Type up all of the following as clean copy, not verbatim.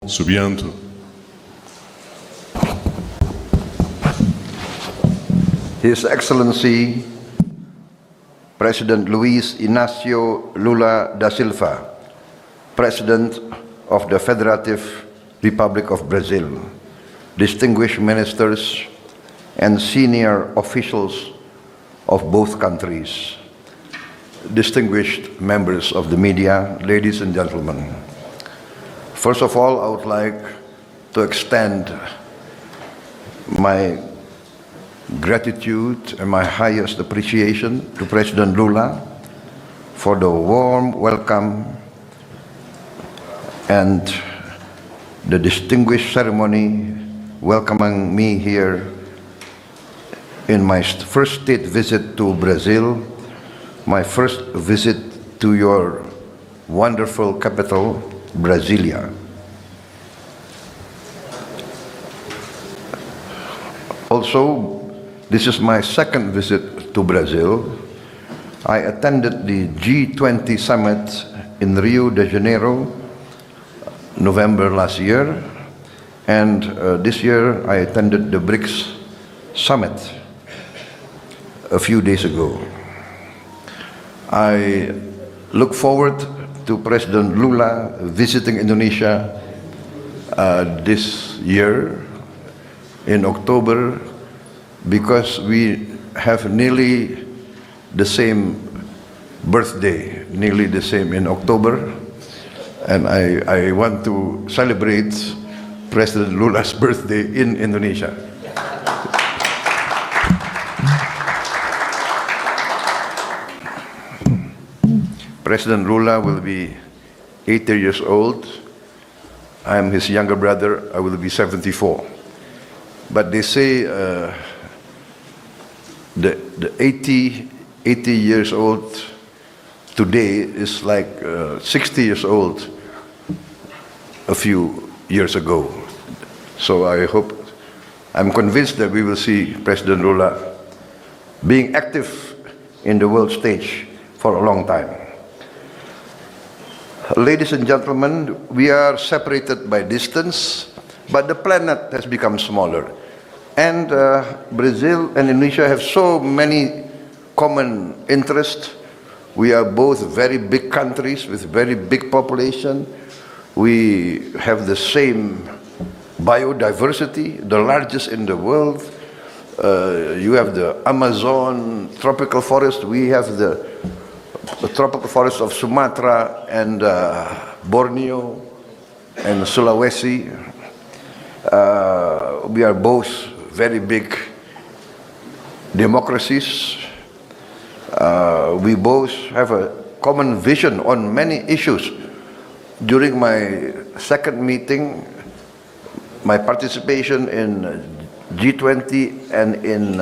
Subianto. His Excellency President Luiz Inácio Lula da Silva, President of the Federative Republic of Brazil, distinguished ministers and senior officials of both countries, distinguished members of the media, ladies and gentlemen. First of all, I would like to extend my gratitude and my highest appreciation to President Lula for the warm welcome and the distinguished ceremony welcoming me here in my first state visit to Brazil, my first visit to your wonderful capital, Brasilia. Also, this is my second visit to Brazil. I attended the G20 Summit in Rio de Janeiro, November last year, and this year I attended the BRICS Summit a few days ago. I look forward to President Lula visiting Indonesia this year in October, because we have nearly the same birthday, nearly the same in October, and I want to celebrate President Lula's birthday in Indonesia. President Lula will be 80 years old. I am his younger brother. I will be 74. But they say the 80 years old today is like 60 years old a few years ago. So I'm convinced that we will see President Lula being active in the world stage for a long time. Ladies and gentlemen, we are separated by distance, but the planet has become smaller. And Brazil and Indonesia have so many common interests. We are both very big countries with very big population. We have the same biodiversity, the largest in the world. You have the Amazon tropical forest. We have the tropical forest of Sumatra and Borneo and Sulawesi. We are both very big democracies. We both have a common vision on many issues. During my second meeting, my participation in G20 and in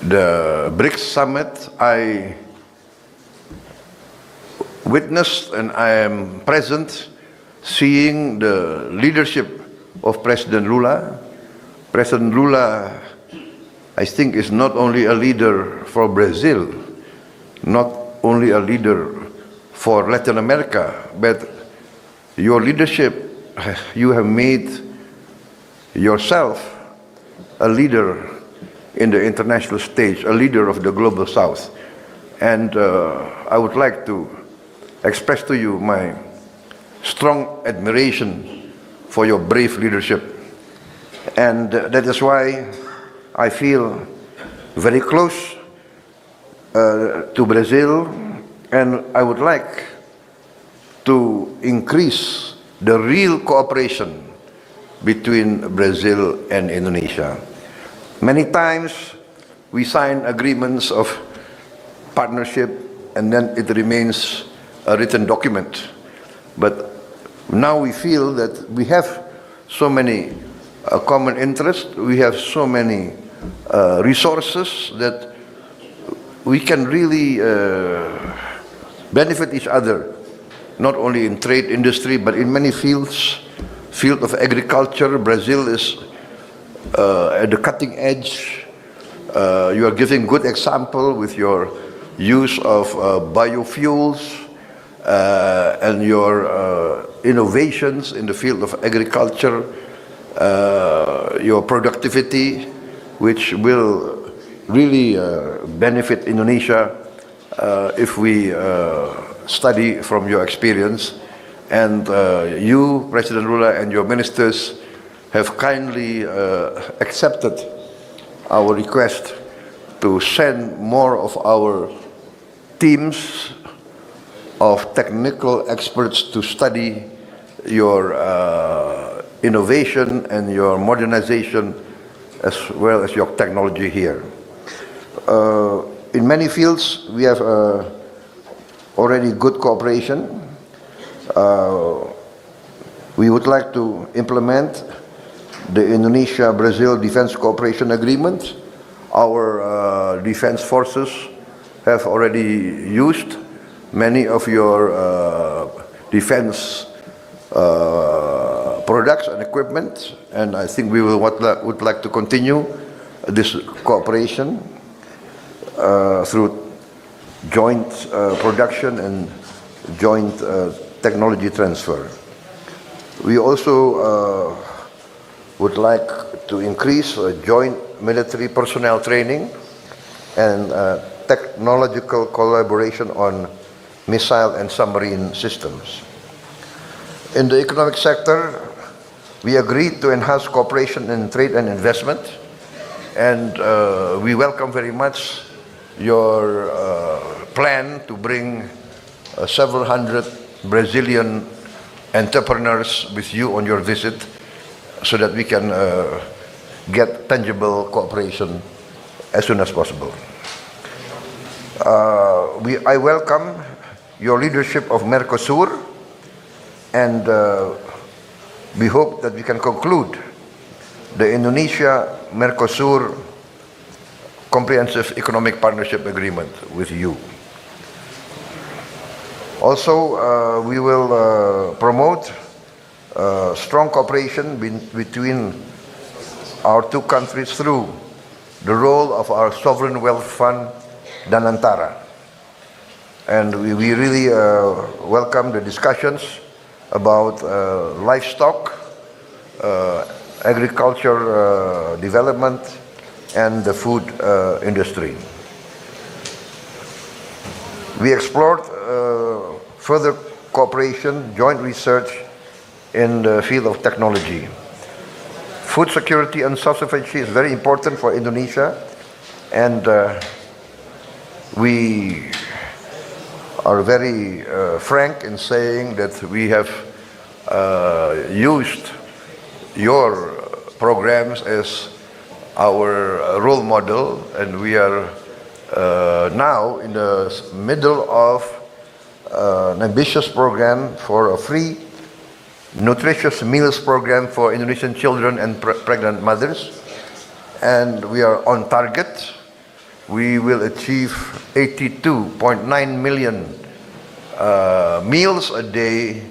the BRICS Summit, I witnessed and I am present seeing the leadership of President Lula. President Lula, I think, is not only a leader for Brazil, not only a leader for Latin America, but your leadership, you have made yourself a leader in the international stage, a leader of the global South. And I would like to express to you my strong admiration for your brave leadership. And that is why I feel very close to Brazil, and I would like to increase the real cooperation between Brazil and Indonesia. Many times we sign agreements of partnership and then it remains a written document. But now we feel that we have so many common interests, we have so many resources that we can really benefit each other, not only in trade industry, but in many fields. Field of agriculture, Brazil is at the cutting edge. You are giving good example with your use of biofuels and your innovations in the field of agriculture, your productivity, which will really benefit Indonesia if we study from your experience. And you, President Lula, and your ministers have kindly accepted our request to send more of our teams of technical experts to study your innovation and your modernization as well as your technology here. In many fields we have already good cooperation. We would like to implement the Indonesia-Brazil Defense Cooperation Agreement. Our defense forces have already used many of your defense products and equipment, and I think we would like to continue this cooperation through joint production and joint technology transfer. We also would like to increase joint military personnel training and technological collaboration on missile and submarine systems. In the economic sector, we agreed to enhance cooperation in trade and investment, and we welcome very much your plan to bring several hundred Brazilian entrepreneurs with you on your visit so that we can get tangible cooperation as soon as possible. I welcome your leadership of Mercosur, and we hope that we can conclude the Indonesia-Mercosur Comprehensive Economic Partnership Agreement with you. Also, we will promote strong cooperation between our two countries through the role of our Sovereign Wealth Fund, Danantara. And we really welcome the discussions about livestock, agriculture development, and the food industry. We explored further cooperation, joint research in the field of technology. Food security and self-sufficiency is very important for Indonesia, and we are very frank in saying that we have used your programs as our role model, and we are now in the middle of an ambitious program for a free nutritious meals program for Indonesian children and pregnant mothers, and we are on target. We will achieve 82.9 million meals a day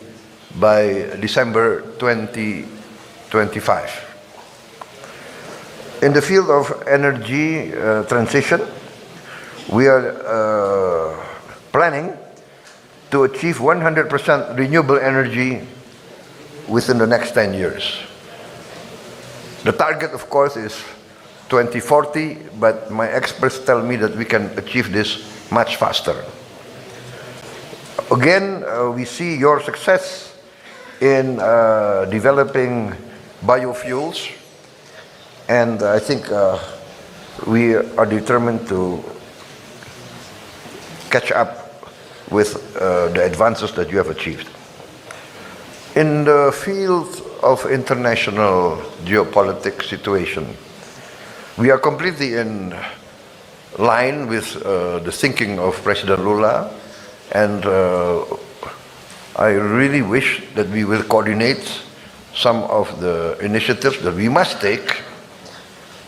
by December 2025. In the field of energy transition, we are planning to achieve 100% renewable energy within the next 10 years. The target, of course, is 2040, but my experts tell me that we can achieve this much faster. Again, we see your success in developing biofuels, and I think we are determined to catch up with the advances that you have achieved. In the field of international geopolitics situation, we are completely in line with the thinking of President Lula, and I really wish that we will coordinate some of the initiatives that we must take.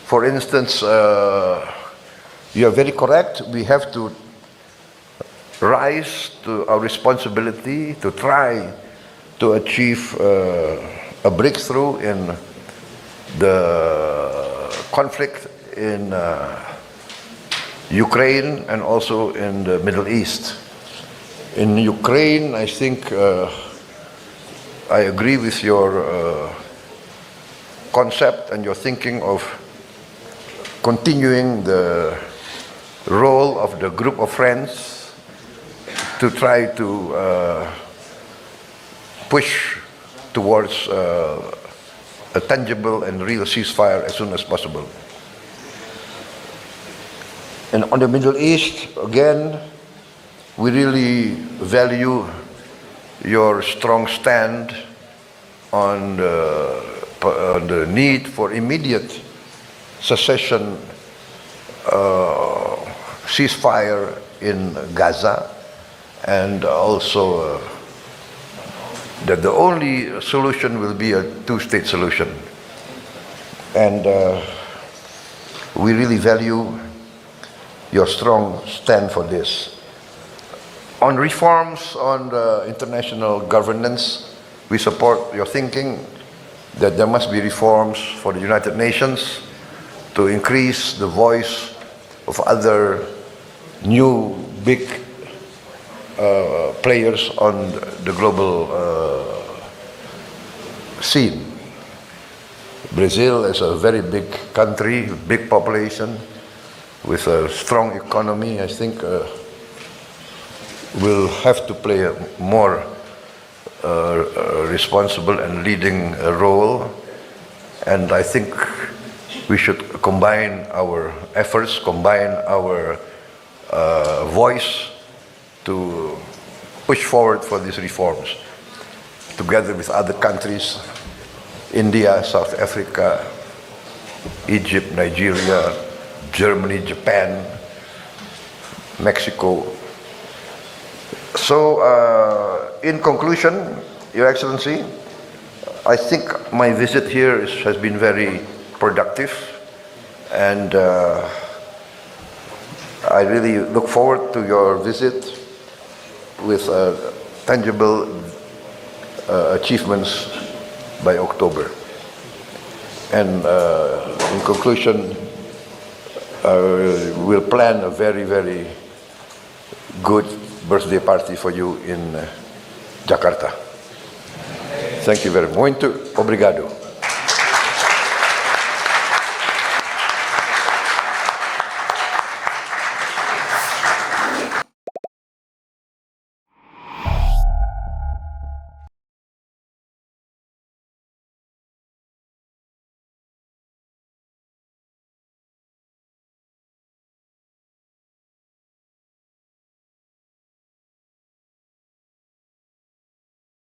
For instance, you are very correct, we have to rise to our responsibility to try to achieve a breakthrough in the conflict in Ukraine and also in the Middle East. In Ukraine, I think I agree with your concept and your thinking of continuing the role of the group of friends to try to push towards a tangible and real ceasefire as soon as possible. And on the Middle East, again, we really value your strong stand on the need for immediate cessation, ceasefire in Gaza, and also that the only solution will be a two-state solution. And we really value your strong stand for this. On reforms on the international governance, we support your thinking that there must be reforms for the United Nations to increase the voice of other new big players on the global scene. Brazil is a very big country, big population, with a strong economy. I think will have to play a more responsible and leading role, and I think we should combine our efforts, combine our voice to push forward for these reforms, together with other countries, India, South Africa, Egypt, Nigeria, Germany, Japan, Mexico. So, in conclusion, Your Excellency, I think my visit here has been very productive, and I really look forward to your visit with tangible achievements by October. And in conclusion, we'll plan a very, very good birthday party for you in Jakarta. Thank you very much. Muito obrigado.